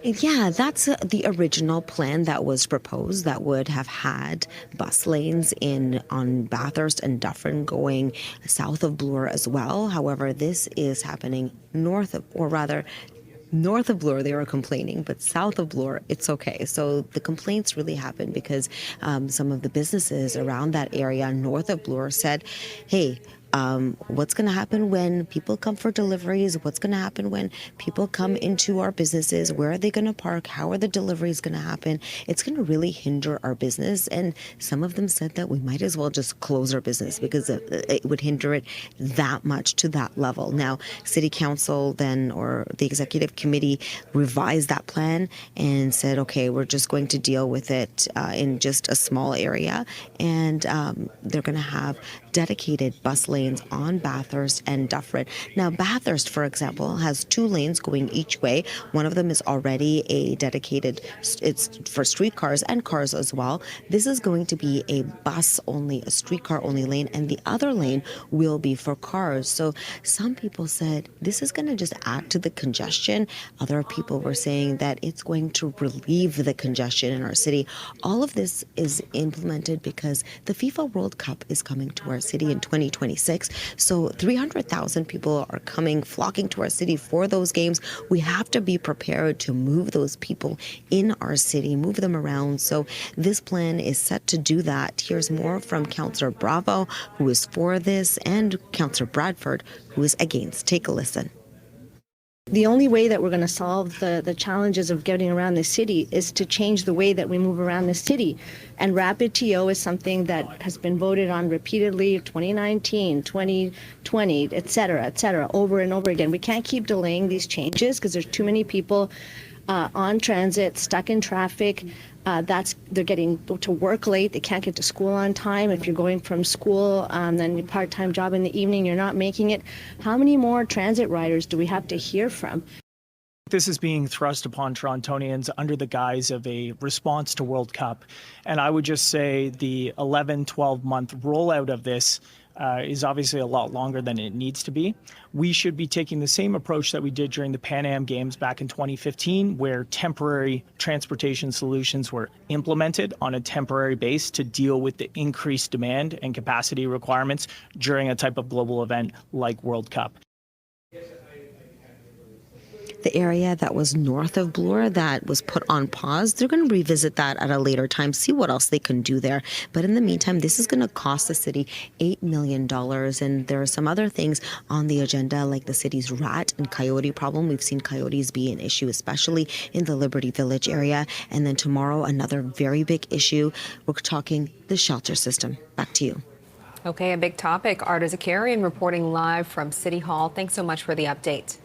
Yeah, that's the original plan that was proposed that would have had bus lanes in on Bathurst and Dufferin going south of Bloor as well. However, this is happening north of, or rather, north of Bloor, they were complaining, but south of Bloor, it's okay. So the complaints really happened because some of the businesses around that area north of Bloor said, hey, what's going to happen when people come for deliveries? What's going to happen when people come into our businesses? Where are they going to park? How are the deliveries going to happen? It's going to really hinder our business. And some of them said that we might as well just close our business because it would hinder it that much to that level. Now, City Council then, or the Executive Committee, revised that plan and said, okay, we're just going to deal with it in just a small area. And they're going to have dedicated bus lanes on Bathurst and Dufferin. Now, Bathurst, for example, has 2 lanes going each way. One of them is already a dedicated, it's for streetcars and cars as well. This is going to be a bus only, a streetcar only lane, and the other lane will be for cars. So some people said this is going to just add to the congestion. Other people were saying that it's going to relieve the congestion in our city. All of this is implemented because the FIFA World Cup is coming to our city in 2026. So 300,000 people are flocking to our city for those games. We have to be prepared to move those people in our city, move them around. So this plan is set to do that. Here's more from Councillor Bravo, who is for this, and Councillor Bradford, who is against. Take a listen. The only way that we're going to solve the challenges of getting around the city is to change the way that we move around the city. And rapid TO is something that has been voted on repeatedly, 2019, 2020, et cetera, over and over again. We can't keep delaying these changes because there's too many people on transit, stuck in traffic. They're getting to work late. They can't get to school on time. If you're going from school, then your part-time job in the evening, you're not making it. How many more transit riders do we have to hear from? This is being thrust upon Torontonians under the guise of a response to World Cup. And I would just say the 11, 12-month rollout of this is obviously a lot longer than it needs to be. We should be taking the same approach that we did during the Pan Am Games back in 2015, where temporary transportation solutions were implemented on a temporary base to deal with the increased demand and capacity requirements during a type of global event like World Cup. The area that was north of Bloor that was put on pause, they're going to revisit that at a later time, see what else they can do there. But in the meantime, this is going to cost the city $8 million. And there are some other things on the agenda, like the city's rat and coyote problem. We've seen coyotes be an issue, especially in the Liberty Village area. And then tomorrow, another very big issue. We're talking the shelter system. Back to you. Okay, a big topic. Arda Zakarian reporting live from City Hall. Thanks so much for the update.